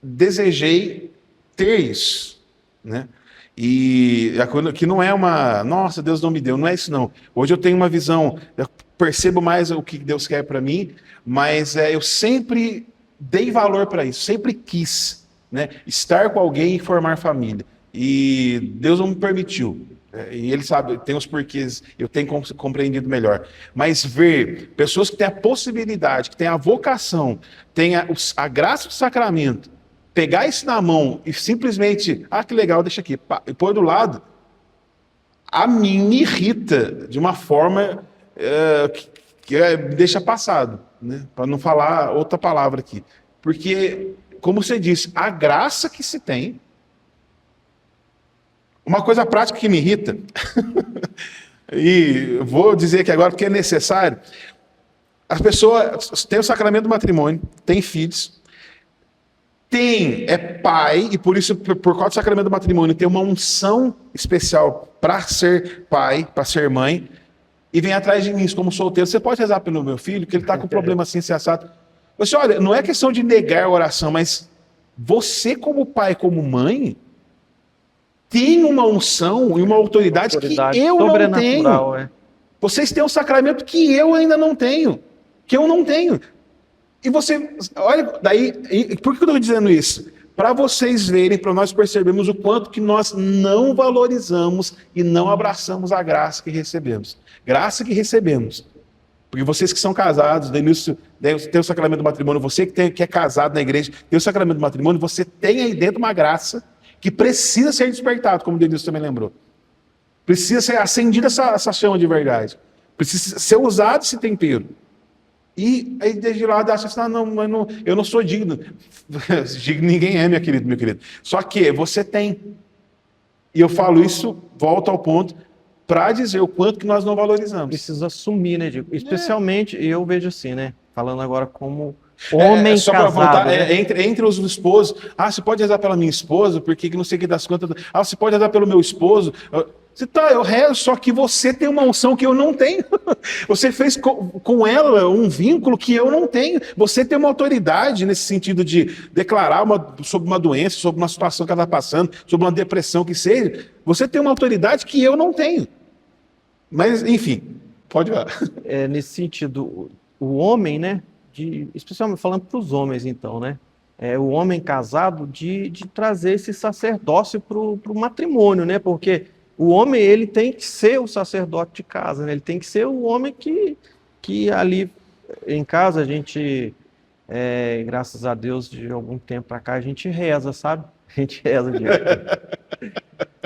desejei ter isso, né? E que não é uma, nossa, Deus não me deu, não é isso não. Hoje eu tenho uma visão, eu percebo mais o que Deus quer para mim, mas eu sempre dei valor para isso, sempre quis, né, estar com alguém e formar família. E Deus não me permitiu. E Ele sabe, tem os porquês, eu tenho compreendido melhor. Mas ver pessoas que têm a possibilidade, que têm a vocação, têm a graça do sacramento, pegar isso na mão e simplesmente, que legal, deixa aqui, e pôr do lado, a mim me irrita de uma forma que me deixa passado, né? Para não falar outra palavra aqui. Porque, como você disse, a graça que se tem. Uma coisa prática que me irrita, e vou dizer aqui agora porque é necessário, as pessoas têm o sacramento do matrimônio, têm filhos, é pai, e por isso, por causa do sacramento do matrimônio, tem uma unção especial para ser pai, para ser mãe, e vem atrás de mim como solteiro. Você pode rezar pelo meu filho, que ele está com um problema assim, sensato. Você, olha, não é questão de negar a oração, mas você como pai, como mãe, tem uma unção e uma autoridade que eu não tenho. Vocês têm um sacramento que eu ainda não tenho. Que eu não tenho. E você, olha, daí, por que eu estou dizendo isso? Para vocês verem, para nós percebermos o quanto que nós não valorizamos e não abraçamos a graça que recebemos. Graça que recebemos. Porque vocês que são casados, Denilson, tem o sacramento do matrimônio, você que é casado na igreja, tem o sacramento do matrimônio, você tem aí dentro uma graça que precisa ser despertado, como o Denilson também lembrou. Precisa ser acendida essa chama de verdade. Precisa ser usado esse tempero. E aí, desde lá, acha assim, não, eu não sou digno. Digno ninguém é, meu querido. Só que você tem. E eu falo isso, volto ao ponto, para dizer o quanto que nós não valorizamos. Precisa assumir, né, Diego? Especialmente, eu vejo assim, né? Falando agora como homem só casado. Voltar, né? Entre os esposos, você pode rezar pela minha esposa, porque não sei o que das contas. Você pode rezar pelo meu esposo. Você tá, eu rezo, só que você tem uma unção que eu não tenho. Você fez com ela um vínculo que eu não tenho. Você tem uma autoridade nesse sentido de declarar sobre uma doença, sobre uma situação que ela está passando, sobre uma depressão que seja. Você tem uma autoridade que eu não tenho. Mas, enfim, pode falar. Nesse sentido, o homem, né, especialmente falando para os homens, então, né, o homem casado de trazer esse sacerdócio para o matrimônio, né, porque o homem, ele tem que ser o sacerdote de casa, né, ele tem que ser o homem que ali em casa a gente, graças a Deus, de algum tempo para cá, a gente reza, sabe? A gente reza,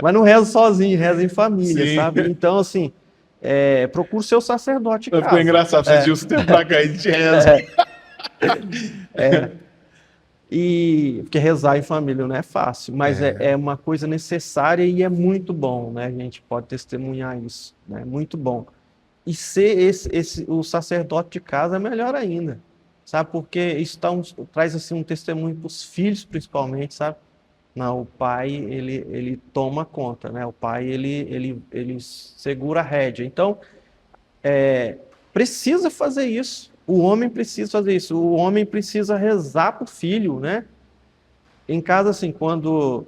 mas não reza sozinho, reza em família, Sim. sabe? Então, assim, procura o seu sacerdote em casa. Ficou engraçado, você tinha os tempos pra cá, a gente reza. E porque rezar em família não é fácil, mas é uma coisa necessária e é muito bom, né? A gente pode testemunhar isso, né? Muito bom. E ser o sacerdote de casa é melhor ainda, sabe? Porque isso traz assim um testemunho para os filhos, principalmente, sabe? Não, o pai ele toma conta, né? O pai ele segura a rédea. Então precisa fazer isso. O homem precisa fazer isso. O homem precisa rezar para o filho, né? Em casa, assim, quando,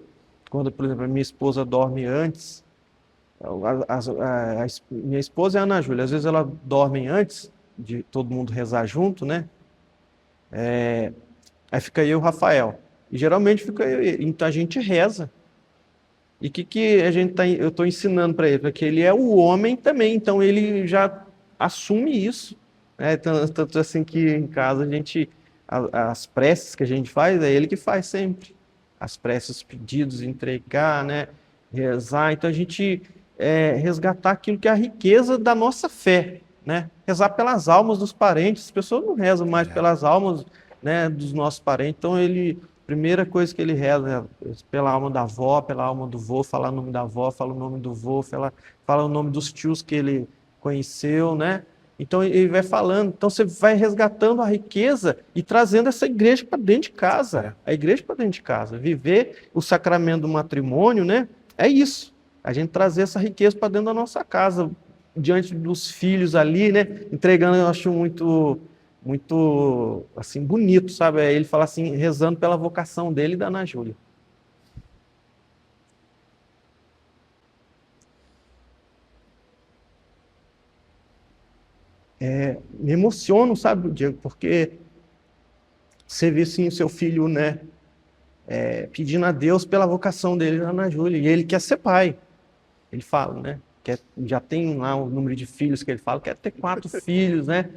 por exemplo, a minha esposa dorme antes, minha esposa é a Ana Júlia, às vezes ela dorme antes de todo mundo rezar junto, né? Aí fica eu e o Rafael. E geralmente fica eu, então a gente reza. E o que eu estou ensinando para ele? Porque ele é o homem também, então ele já assume isso. Tanto assim que em casa as preces que a gente faz, é ele que faz sempre. As preces, os pedidos, entregar, né? Rezar. Então a gente resgatar aquilo que é a riqueza da nossa fé, né? Rezar pelas almas dos parentes. As pessoas não rezam mais pelas almas, né, dos nossos parentes. Então primeira coisa que ele reza é pela alma da avó, pela alma do vô, fala o nome da avó, fala o nome do vô, fala o nome dos tios que ele conheceu, né? Então ele vai falando, então você vai resgatando a riqueza e trazendo essa igreja para dentro de casa, a igreja para dentro de casa, viver o sacramento do matrimônio, né? É isso, a gente trazer essa riqueza para dentro da nossa casa, diante dos filhos ali, né? Entregando, eu acho muito assim, bonito, sabe? Ele fala assim, rezando pela vocação dele e da Ana Júlia. Me emociono, sabe, Diego, porque você vê assim o seu filho, né, pedindo a Deus pela vocação dele da Ana Júlia, e ele quer ser pai. Ele fala, né? Já tem lá o número de filhos que ele fala, quer ter 4 filhos, né?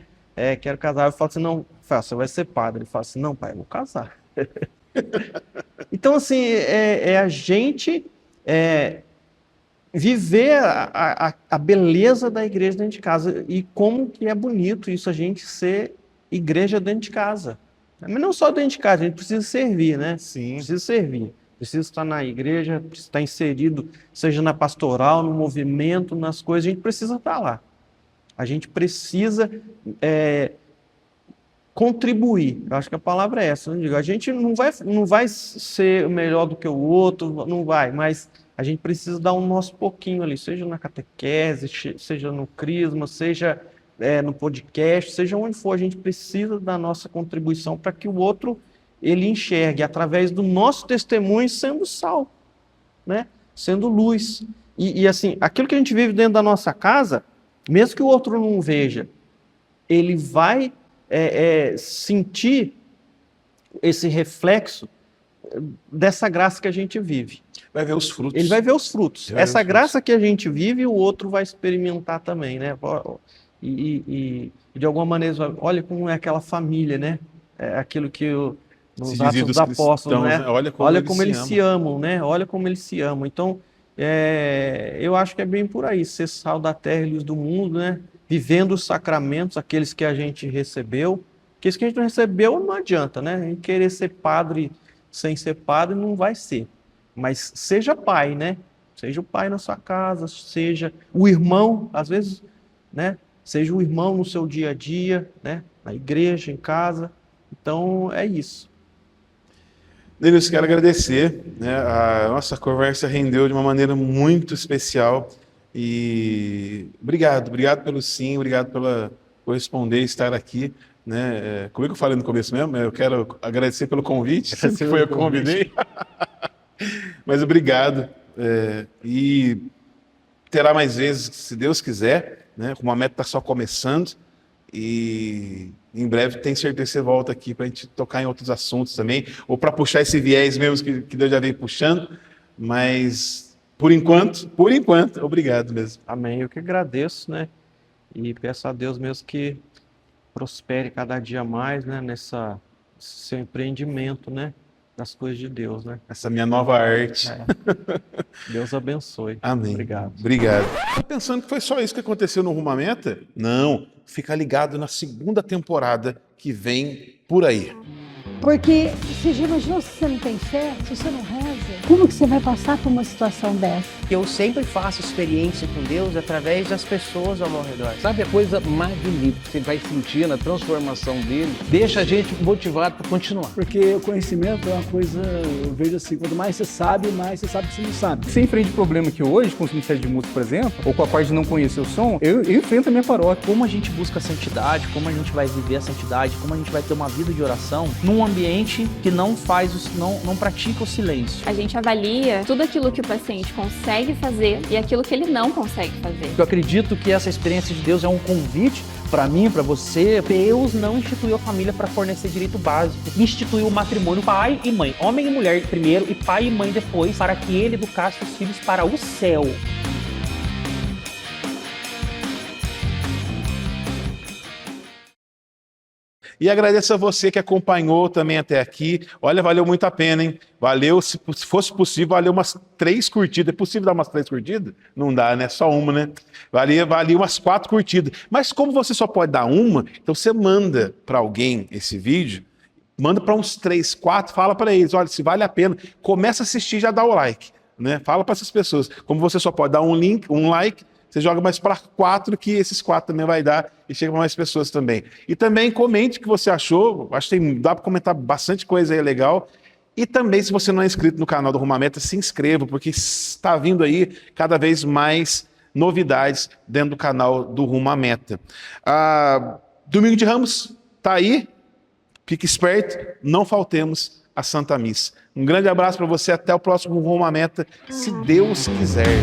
Quero casar. Eu falo assim, não, você vai ser padre. Ele fala assim, não, pai, eu vou casar. Então, assim, a gente viver a beleza da igreja dentro de casa. E como que é bonito isso, a gente ser igreja dentro de casa. Mas não só dentro de casa, a gente precisa servir, né? Sim. Precisa servir. Precisa estar na igreja, precisa estar inserido, seja na pastoral, no movimento, nas coisas, a gente precisa estar lá. A gente precisa contribuir. Eu acho que a palavra é essa. A gente não vai ser melhor do que o outro, não vai, mas a gente precisa dar o nosso pouquinho ali, seja na catequese, seja no crisma, seja no podcast, seja onde for, a gente precisa da nossa contribuição para que o outro ele enxergue através do nosso testemunho sendo sal, né? Sendo luz. E assim, aquilo que a gente vive dentro da nossa casa, mesmo que o outro não veja, ele vai sentir esse reflexo dessa graça que a gente vive. Vai ver os frutos. Ele vai ver os frutos. Essa graça que a gente vive, o outro vai experimentar também, né? E de alguma maneira, olha como é aquela família, né? Aquilo que nos Atos dos Apóstolos, né? Olha como eles se amam, né? Olha como eles se amam. Então, eu acho que é bem por aí, ser sal da terra e luz do mundo, né? Vivendo os sacramentos, aqueles que a gente recebeu. Porque isso que a gente não recebeu não adianta, né? A gente querer ser padre sem ser padre não vai ser. Mas seja pai, né? Seja o pai na sua casa, seja o irmão, às vezes, né? Seja o irmão no seu dia a dia, né? Na igreja, em casa. Então, é isso. Denis, quero agradecer, né? A nossa conversa rendeu de uma maneira muito especial. E obrigado pelo sim, obrigado por responder e estar aqui. Né? Como é que eu falei no começo mesmo? Eu quero agradecer pelo convite, que foi eu que convidei. Mas obrigado. E terá mais vezes, se Deus quiser, né? Como a meta está só começando. E em breve tenho certeza que você volta aqui para a gente tocar em outros assuntos também, ou para puxar esse viés mesmo que Deus já veio puxando. Mas por enquanto, obrigado mesmo. Amém. Eu que agradeço, né? E peço a Deus mesmo que prospere cada dia mais, né? Nesse seu empreendimento, né? Das coisas de Deus, né? Essa minha nova arte. Deus abençoe. Amém. Obrigado. Tá pensando que foi só isso que aconteceu no Rumo à Meta? Não. Fica ligado na segunda temporada que vem por aí. Porque você já imaginou se você não tem fé, se você não reza? Como que você vai passar por uma situação dessa? Eu sempre faço experiência com Deus através das pessoas ao meu redor. Sabe a coisa magnífica que você vai sentir na transformação dele? Deixa a gente motivado para continuar. Porque o conhecimento é uma coisa, eu vejo assim, quanto mais você sabe, mais você sabe que você não sabe. Você enfrenta problema que hoje, com o Ministério de Música, por exemplo, ou com a parte de não conhecer o som, eu enfrento a minha paróquia. Como a gente busca a santidade, como a gente vai viver a santidade, como a gente vai ter uma vida de oração num ambiente que não pratica o silêncio. A gente avalia tudo aquilo que o paciente consegue fazer e aquilo que ele não consegue fazer. Eu acredito que essa experiência de Deus é um convite para mim, para você. Deus não instituiu a família para fornecer direito básico. Instituiu o matrimônio, pai e mãe, homem e mulher primeiro e pai e mãe depois, para que ele educasse os filhos para o céu. E agradeço a você que acompanhou também até aqui. Olha, valeu muito a pena, hein? Valeu, se fosse possível, valeu umas 3 curtidas. É possível dar umas 3 curtidas? Não dá, né? Só uma, né? Valia umas 4 curtidas. Mas como você só pode dar uma, então você manda para alguém esse vídeo, manda para uns 3, 4, fala para eles, olha, se vale a pena, começa a assistir e já dá o like, né? Fala para essas pessoas. Como você só pode dar um like, você joga mais para 4, que esses 4 também vai dar e chega para mais pessoas também. E também comente o que você achou. Acho que dá para comentar bastante coisa aí legal. E também, se você não é inscrito no canal do Rumo à Meta, se inscreva, porque está vindo aí cada vez mais novidades dentro do canal do Rumo à Meta. Domingo de Ramos está aí. Fique esperto, não faltemos a Santa Missa. Um grande abraço para você, até o próximo Rumo à Meta, se Deus quiser.